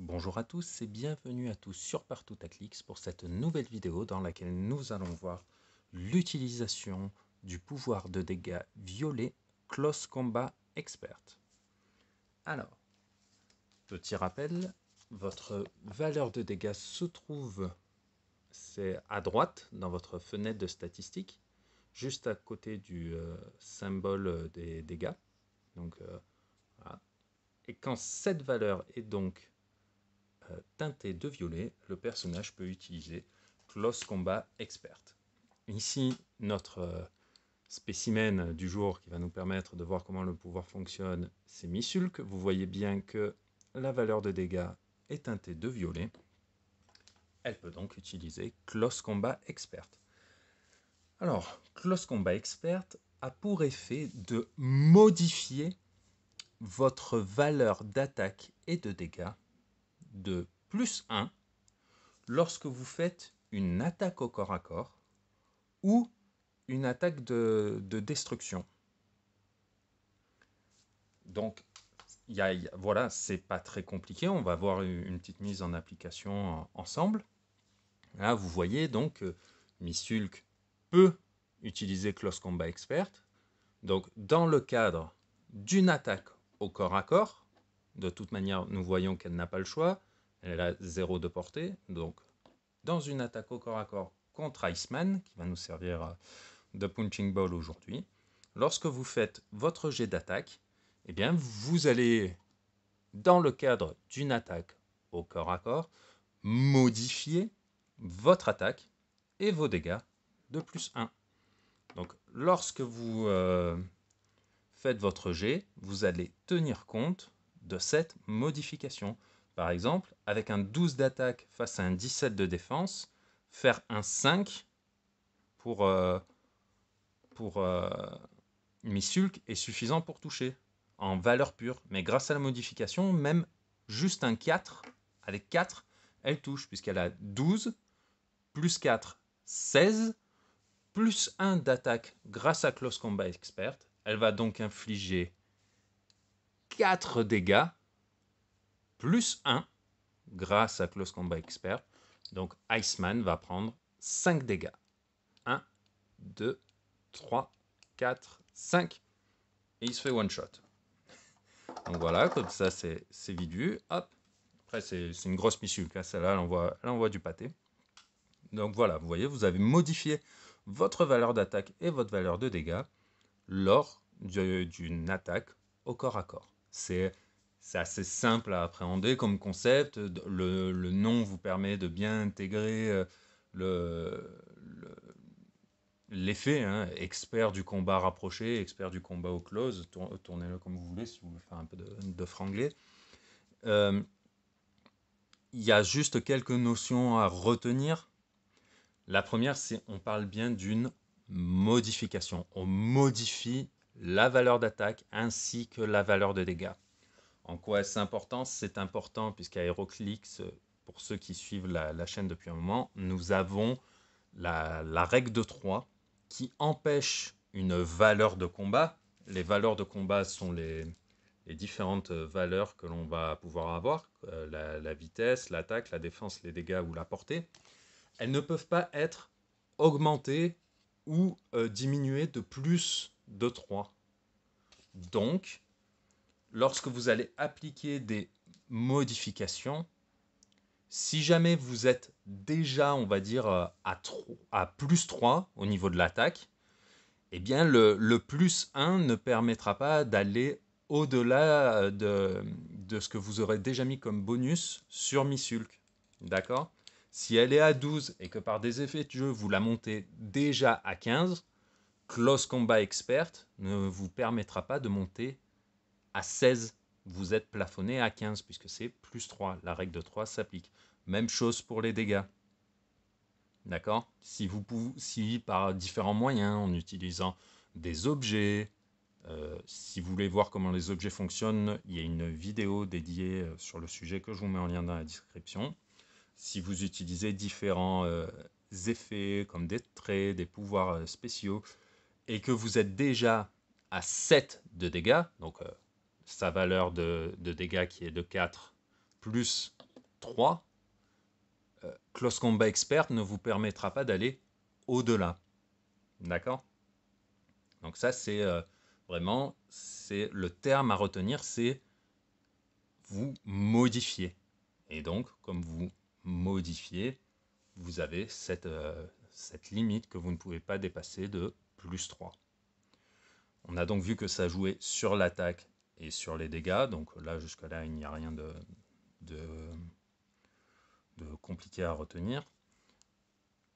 Bonjour à tous et bienvenue à tous sur Partout à Clix pour cette nouvelle vidéo dans laquelle nous allons voir l'utilisation du pouvoir de dégâts violet Close Combat Expert. Alors, petit rappel, votre valeur de dégâts se trouve à droite dans votre fenêtre de statistiques, juste à côté du symbole des dégâts. Donc, voilà. Et quand cette valeur est donc teintée de violet, le personnage peut utiliser Close Combat Expert. Ici, notre spécimen du jour qui va nous permettre de voir comment le pouvoir fonctionne, c'est Missulk. Vous voyez bien que la valeur de dégâts est teintée de violet. Elle peut donc utiliser Close Combat Expert. Alors, Close Combat Expert a pour effet de modifier votre valeur d'attaque et de dégâts de +1 lorsque vous faites une attaque au corps à corps ou une attaque de destruction. Donc, voilà, c'est pas très compliqué. On va voir une petite mise en application ensemble. Là, vous voyez donc que Missulk peut utiliser Close Combat Expert. Donc, dans le cadre d'une attaque au corps à corps, de toute manière, nous voyons qu'elle n'a pas le choix. Elle a 0 de portée. Donc, dans une attaque au corps à corps contre Iceman, qui va nous servir de punching ball aujourd'hui, lorsque vous faites votre jet d'attaque, eh bien, vous allez, dans le cadre d'une attaque au corps à corps, modifier votre attaque et vos dégâts de +1. Donc, lorsque vous faites votre jet, vous allez tenir compte de cette modification. Par exemple, avec un 12 d'attaque face à un 17 de défense, faire un 5 pour Missulk est suffisant pour toucher en valeur pure. Mais grâce à la modification, même juste un 4, avec 4, elle touche, puisqu'elle a 12, plus 4, 16, plus 1 d'attaque grâce à Close Combat Expert. Elle va donc infliger 4 dégâts, plus 1, grâce à Close Combat Expert. Donc Iceman va prendre 5 dégâts. 1, 2, 3, 4, 5. Et il se fait one shot. Donc voilà, comme ça c'est vite vu. Hop. Après c'est une grosse Missulk, là, celle-là elle envoie du pâté. Donc voilà, vous voyez, vous avez modifié votre valeur d'attaque et votre valeur de dégâts lors d'une attaque au corps à corps. C'est assez simple à appréhender comme concept. Le nom vous permet de bien intégrer l'effet, hein, expert du combat rapproché, expert du combat au close, tournez-le comme vous voulez si vous voulez faire un peu de franglais. Il y a juste quelques notions à retenir. La première, c'est on parle bien d'une modification. On modifie la valeur d'attaque ainsi que la valeur de dégâts. En quoi est-ce important? C'est important puisqu'à HeroClix, pour ceux qui suivent la chaîne depuis un moment, nous avons la règle de 3 qui empêche une valeur de combat. Les valeurs de combat sont les différentes valeurs que l'on va pouvoir avoir, la vitesse, l'attaque, la défense, les dégâts ou la portée. Elles ne peuvent pas être augmentées ou diminuées de plus de 3. Donc, lorsque vous allez appliquer des modifications, si jamais vous êtes déjà, on va dire, à plus 3 au niveau de l'attaque, eh bien le plus 1 ne permettra pas d'aller au-delà de ce que vous aurez déjà mis comme bonus sur Missulk. D'accord? Si elle est à 12 et que par des effets de jeu, vous la montez déjà à 15, Close Combat Expert ne vous permettra pas de monter à 16. Vous êtes plafonné à 15 puisque c'est plus 3. La règle de 3 s'applique. Même chose pour les dégâts. D'accord? Si par différents moyens, en utilisant des objets, si vous voulez voir comment les objets fonctionnent, il y a une vidéo dédiée sur le sujet que je vous mets en lien dans la description. Si vous utilisez différents effets comme des traits, des pouvoirs spéciaux, et que vous êtes déjà à 7 de dégâts, donc sa valeur de dégâts qui est de 4, plus 3, Close Combat Expert ne vous permettra pas d'aller au-delà. D'accord? Donc ça, c'est vraiment, c'est le terme à retenir, c'est vous modifiez. Et donc, comme vous modifiez, vous avez cette limite que vous ne pouvez pas dépasser de plus 3. On a donc vu que ça jouait sur l'attaque et sur les dégâts. Donc là, jusqu'à là, il n'y a rien de compliqué à retenir.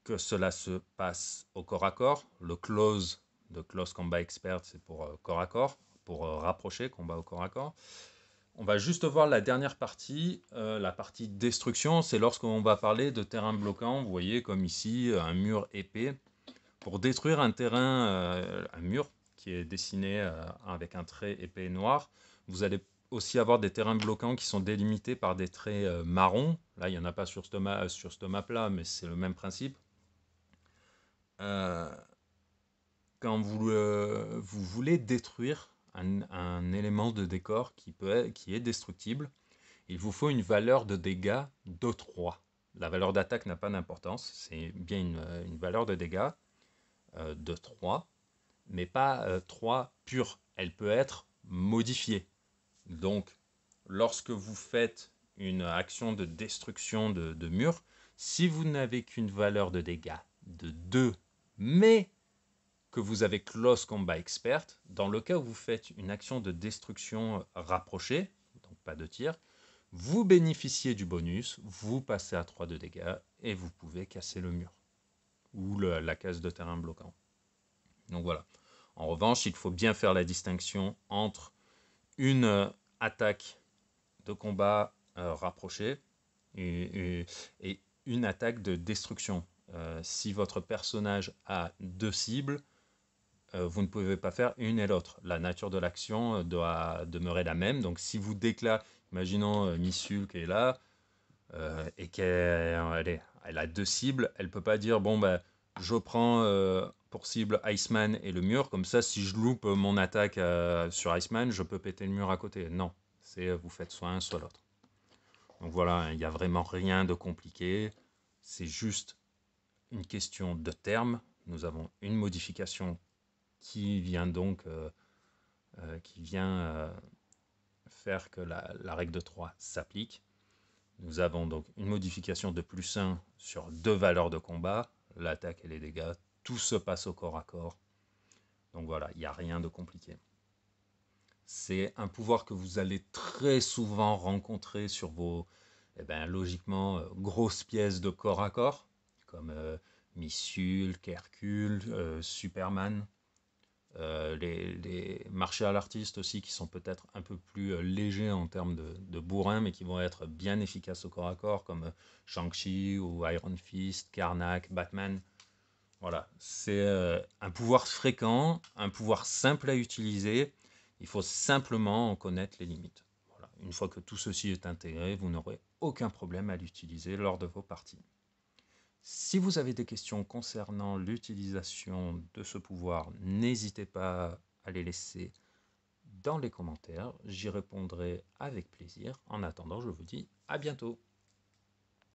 Que cela se passe au corps à corps. Le close de Close Combat Expert, c'est pour corps à corps, pour rapprocher, combat au corps à corps. On va juste voir la dernière partie, la partie destruction. C'est lorsqu'on va parler de terrain bloquant. Vous voyez, comme ici, un mur épais. Pour détruire un terrain, un mur qui est dessiné avec un trait épais et noir, vous allez aussi avoir des terrains bloquants qui sont délimités par des traits marrons. Là, il n'y en a pas sur ce map-là, mais c'est le même principe. Quand vous voulez détruire un élément de décor qui est destructible, il vous faut une valeur de dégâts de 3. La valeur d'attaque n'a pas d'importance, c'est bien une valeur de dégâts de 3, mais pas 3 pure. Elle peut être modifiée. Donc, lorsque vous faites une action de destruction de mur, si vous n'avez qu'une valeur de dégâts de 2, mais que vous avez Close Combat Expert, dans le cas où vous faites une action de destruction rapprochée, donc pas de tir, vous bénéficiez du bonus, vous passez à 3 de dégâts et vous pouvez casser le mur ou la case de terrain bloquant. Donc voilà. En revanche, il faut bien faire la distinction entre une attaque de combat rapproché et une attaque de destruction. Si votre personnage a 2 cibles, vous ne pouvez pas faire une et l'autre. La nature de l'action doit demeurer la même. Donc si vous déclarez, imaginons Missul qui est là, et qu'elle a 2 cibles, elle ne peut pas dire, bon, bah, je prends pour cible Iceman et le mur, comme ça, si je loupe mon attaque sur Iceman, je peux péter le mur à côté. Non, c'est vous faites soit un, soit l'autre. Donc voilà, il n'y a vraiment rien de compliqué. C'est juste une question de terme. Nous avons une modification qui vient donc faire que la règle de 3 s'applique. Nous avons donc une modification de plus 1 sur 2 valeurs de combat, l'attaque et les dégâts. Tout se passe au corps à corps. Donc voilà, il n'y a rien de compliqué. C'est un pouvoir que vous allez très souvent rencontrer sur vos, logiquement, grosses pièces de corps à corps, comme Missul, Hercule, Superman. Les martial artistes aussi qui sont peut-être un peu plus légers en termes de bourrin, mais qui vont être bien efficaces au corps à corps, comme Shang-Chi ou Iron Fist, Karnak, Batman. Voilà, c'est un pouvoir fréquent, un pouvoir simple à utiliser. Il faut simplement en connaître les limites. Voilà. Une fois que tout ceci est intégré, vous n'aurez aucun problème à l'utiliser lors de vos parties. Si vous avez des questions concernant l'utilisation de ce pouvoir, n'hésitez pas à les laisser dans les commentaires. J'y répondrai avec plaisir. En attendant, je vous dis à bientôt.